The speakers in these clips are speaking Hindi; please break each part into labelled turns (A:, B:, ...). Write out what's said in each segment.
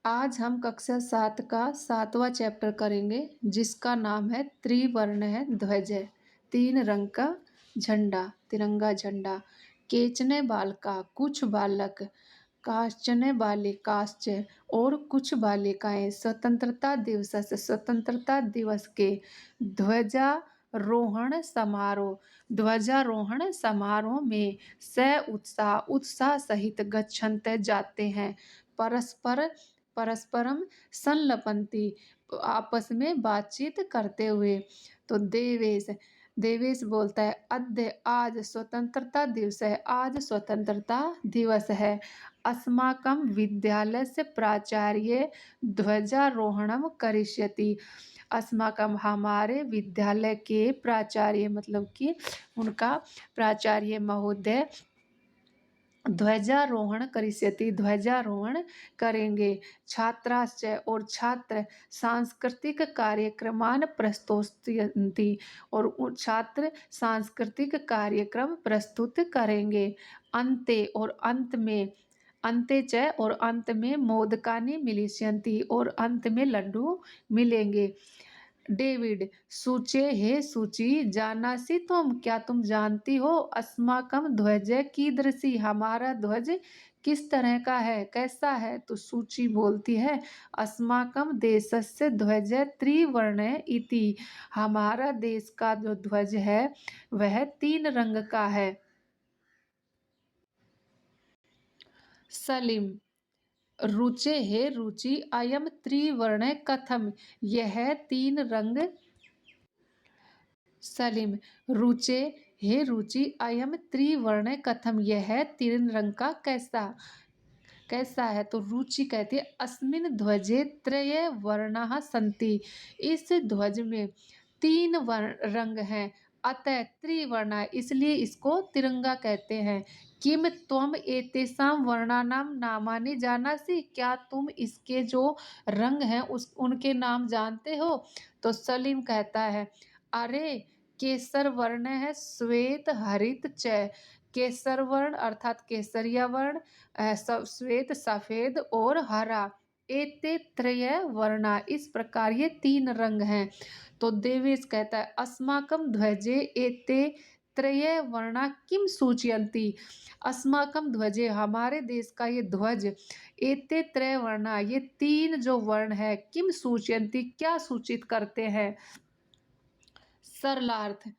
A: आज हम कक्षा 7 का 7वां चैप्टर करेंगे जिसका नाम है त्रिवर्ण है ध्वज। तीन रंग का झंडा, तिरंगा झंडा। केचने बालका, कुछ बालक, काश्चने बालिकाश्च और कुछ बालिकाएं स्वतंत्रता दिवस के ध्वजारोहण समारोह में उत्साह सहित गच्छन्ते जाते हैं। परस्परम संलपन्ति, आपस में बातचीत करते हुए। तो देवेश देवेश बोलता है अद्य, आज स्वतंत्रता दिवस है, आज स्वतंत्रता दिवस है। अस्माकं विद्यालयस्य प्राचार्य ध्वजारोहणम करिष्यति। अस्माकं, हमारे विद्यालय के प्राचार्य मतलब कि उनका प्राचार्य महोदय ध्वजारोहण करिष्यति, ध्वजारोहण करेंगे। छात्राश्च, और छात्र सांस्कृतिक कार्यक्रमान प्रस्तुतयन्ति, और छात्र सांस्कृतिक कार्यक्रम प्रस्तुत करेंगे। अन्ते, और अंत में, अन्ते च, और अंत में मोदकानि मिलिष्यन्ति, और अंत में लड्डू मिलेंगे। डेविड, सूचे हे सूची, जानासी तुम, क्या तुम जानती हो? अस्माकं ध्वज कीदृशी, हमारा ध्वज किस तरह का है, कैसा है? तो सूची बोलती है अस्माकं देशस्य ध्वज त्रिवर्ण इति, हमारा देश का जो ध्वज है वह तीन रंग का है। सलीम, रुचे हे रुचि, अयम त्रिवर्ण कथम, यह तीन रंग। सलीम, रुचे हे रुचि, अयम त्रिवर्ण कथम, यह तीन रंग का कैसा कैसा है? तो रुचि कहती है अस्मिन् ध्वजे त्रय वर्णाः सन्ति, इस ध्वज में तीन रंग हैं, अतः त्रिवर्णा, इसलिए इसको तिरंगा कहते हैं। किम त्वम एतेषां वर्णानां नामानि जानासि, क्या तुम इसके जो रंग हैं उनके नाम जानते हो? तो सलीम कहता है अरे, केसर वर्ण है, श्वेत हरित च। केसर वर्ण अर्थात केसरिया वर्ण, श्वेत सफेद और हरा, एते त्रय वर्णा, इस प्रकार ये तीन रंग हैं। तो देवेश कहता है अस्माकं ध्वजे एते त्रय वर्णा किम सूचयन्ति, अस्माकं ध्वजे, हमारे देश का ये ध्वज, एते त्रय वर्णा, ये तीन जो वर्ण है, किम सूचयन्ति, क्या सूचित करते हैं? सरलार्थ,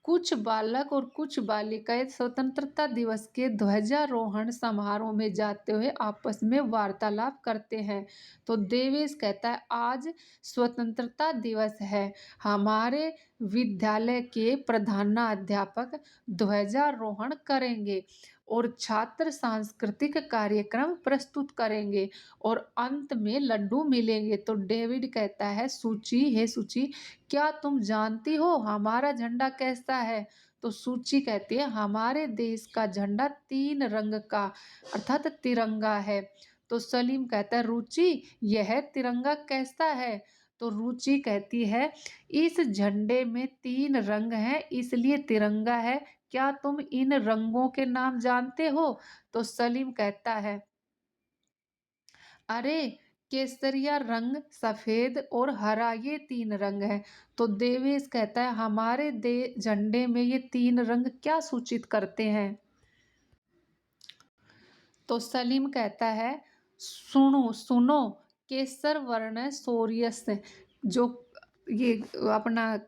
A: कुछ बालक और कुछ बालिकाएं स्वतंत्रता दिवस के ध्वजारोहण समारोह में जाते हुए आपस में वार्तालाप करते हैं। तो देवेश कहता है आज स्वतंत्रता दिवस है, हमारे विद्यालय के प्रधानाध्यापक ध्वजारोहण करेंगे और छात्र सांस्कृतिक कार्यक्रम प्रस्तुत करेंगे और अंत में लड्डू मिलेंगे। तो डेविड कहता है सूची, हे सूची, क्या तुम जानती हो हमारा झंडा कैसा है? तो सूची कहती है हमारे देश का झंडा तीन रंग का अर्थात तिरंगा है। तो सलीम कहता है रुचि, यह तिरंगा कैसा है? तो रुचि कहती है इस झंडे में तीन रंग हैं इसलिए तिरंगा है, क्या तुम इन रंगों के नाम जानते हो? तो सलीम कहता है अरे, केसरिया रंग, सफेद और हरा, ये तीन रंग हैं। तो देवेश कहता है हमारे झंडे में ये तीन रंग क्या सूचित करते हैं? तो सलीम कहता है सुनो सुनो, केसर वर्ण सोरियस, जो ये अपना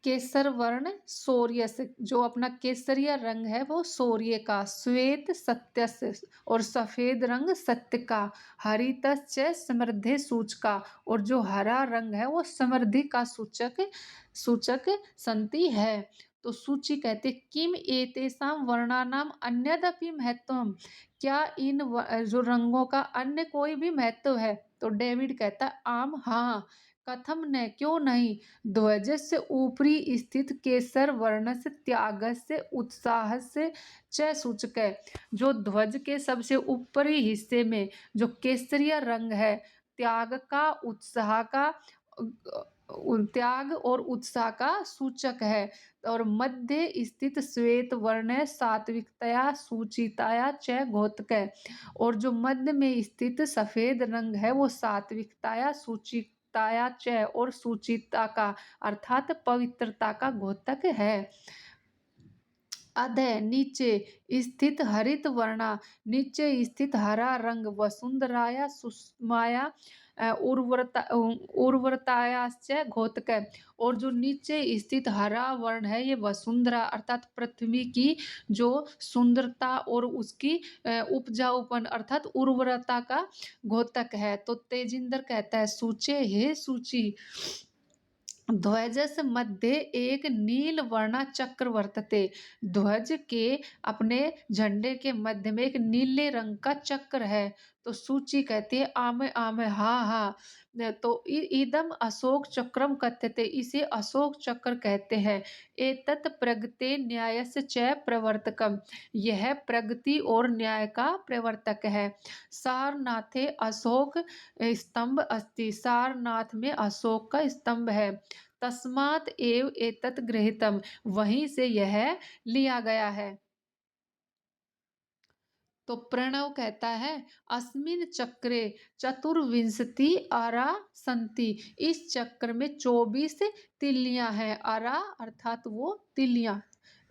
A: केसर वर्ण सोरियस, जो अपना केसरिया रंग है वो सूर्य का, श्वेत सत्यस्य, और सफेद रंग सत्य का, हरितश्च समृद्धि सूचका, और जो हरा रंग है वो समृद्धि का सूचक सूचक संति है। तो सूची कहते किम एतेषां वर्णानाम अन्यदपि महत्वम, क्या इन जो रंगों का अन्य कोई भी महत्व है? तो डेविड कहता आम, हाँ, कथम न, क्यों नहीं, ध्वजस्य ऊपरी स्थित केसर वर्णस्य त्यागस्य उत्साहस्य च सूचक, जो ध्वज के सबसे ऊपरी हिस्से में जो केसरिया रंग है, त्याग का, उत्साह का त्याग और उत्साह का सूचक है। और मध्य स्थित श्वेत वर्ण है सात्विकतया सुचिताया च घोतक। और जो मध्य में स्थित सफेद रंग है वो सात्विकताया सुचिताया च और सुचिता का अर्थात पवित्रता का घोतक है। अधः नीचे स्थित हरित वर्णा, नीचे स्थित हरा रंग वसुंधराया सुषमाया उर्वरतायाश्च घोतक। और जो नीचे स्थित हरा वर्ण है ये वसुंधरा अर्थात पृथ्वी की जो सुंदरता और उसकी उपजाऊपन अर्थात उर्वरता का घोतक है। तो तेजिंदर कहता है सूचे हे सूची ध्वजस मध्य एक नील वर्णा चक्र वर्तते। ध्वज के अपने झंडे के मध्य में एक नीले रंग का चक्र है। तो सूची कहती है आमे आमे हा हा। तो इदम अशोक चक्रम कथ्यते, इसे अशोक चक्र कहते हैं। एतत् प्रगते न्यायस्य च प्रवर्तकम, यह प्रगति और न्याय का प्रवर्तक है। सारनाथे अशोक स्तंभ अस्ति, सारनाथ में अशोक का स्तंभ है। तस्मात् एव एतत् गृहीतम, वहीं से यह लिया गया है। तो प्रणव कहता है अस्मिन चक्रे चतुर्विंशति अरा संति, इस चक्र में 24 तिल्लियां हैं। अरा अर्थात वो तिल्लियां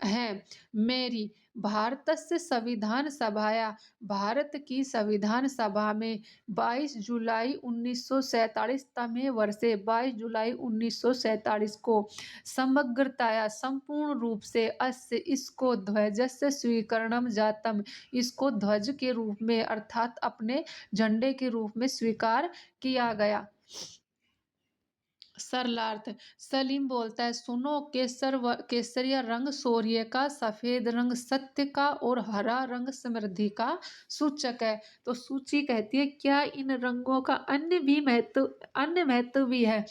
A: हैं। मेरी भारतस्य संविधान सभाया, भारत की संविधान सभा में 22 जुलाई 1947 तमे वर्षे 22 जुलाई 1947 को समग्रताया संपूर्ण रूप से अस्य इसको ध्वजस्य स्वीकरणम जातम, इसको ध्वज के रूप में अर्थात अपने झंडे के रूप में स्वीकार किया गया। सरलार्थ सलीम बोलता है सुनो, केसरिया रंग शौर्य का, सफेद रंग सत्य का और हरा रंग समृद्धि का सूचक है। तो सूची कहती है क्या इन रंगों का अन्य महत्व भी है?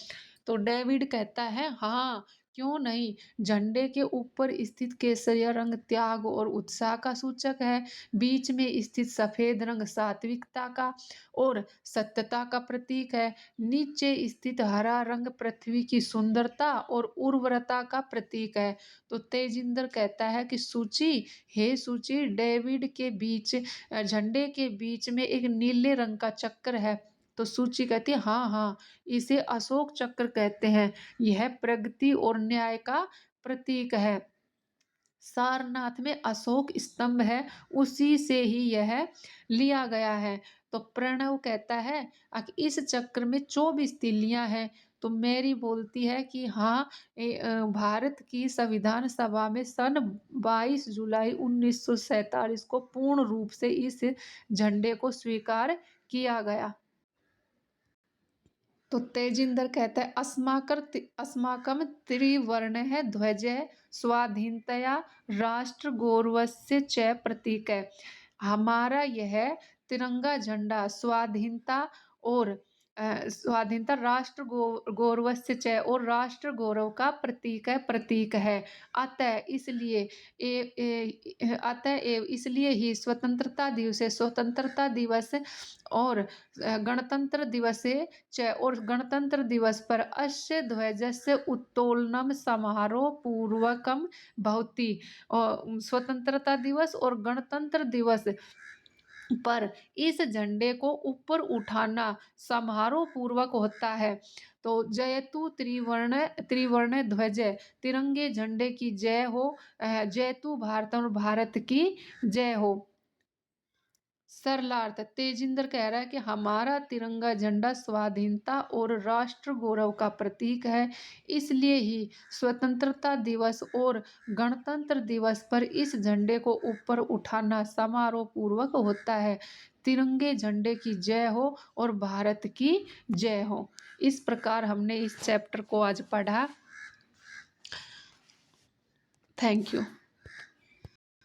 A: तो डेविड कहता है हाँ, क्यों नहीं। झंडे के ऊपर स्थित केसरिया रंग त्याग और उत्साह का सूचक है। बीच में स्थित सफेद रंग सात्विकता का और सत्यता का प्रतीक है। नीचे स्थित हरा रंग पृथ्वी की सुंदरता और उर्वरता का प्रतीक है। तो तेजिंदर कहता है कि सूची हे सूची, डेविड के बीच झंडे के बीच में एक नीले रंग का चक्र है। तो सूची कहती है हाँ हाँ, इसे अशोक चक्र कहते हैं, यह प्रगति और न्याय का प्रतीक है। सारनाथ में अशोक स्तंभ है, उसी से ही यह लिया गया है। तो प्रणव कहता है इस चक्र में 24 तिल्लियां हैं। तो मेरी बोलती है कि हाँ, भारत की संविधान सभा में सन 22 जुलाई 1947 को पूर्ण रूप से इस झंडे को स्वीकार किया गया। तो तेजिंदर कहता है अस्माकम त्रिवर्ण है ध्वज स्वाधीनतया राष्ट्र गौरवस्य च प्रतीक है। हमारा यह तिरंगा झंडा स्वाधीनता और स्वाधीनता राष्ट्र गौरवस्य च और राष्ट्र गौरव का प्रतीक है। अतः एव इसलिए ही स्वतंत्रता दिवस और गणतंत्र दिवसे च और गणतंत्र दिवस पर अस्य ध्वजस्य उत्तोलनम समारोह पूर्वकम भवति। और स्वतंत्रता दिवस और गणतंत्र दिवस पर इस झंडे को ऊपर उठाना समारोह पूर्वक होता है। तो जयतु त्रिवर्ण ध्वज, तिरंगे झंडे की जय हो। जयतु भारत और भारत की जय हो। सरलार्थ तेजिंदर कह रहा है कि हमारा तिरंगा झंडा स्वाधीनता और राष्ट्र गौरव का प्रतीक है, इसलिए ही स्वतंत्रता दिवस और गणतंत्र दिवस पर इस झंडे को ऊपर उठाना समारोह पूर्वक होता है। तिरंगे झंडे की जय हो और भारत की जय हो। इस प्रकार हमने इस चैप्टर को आज पढ़ा। Thank you.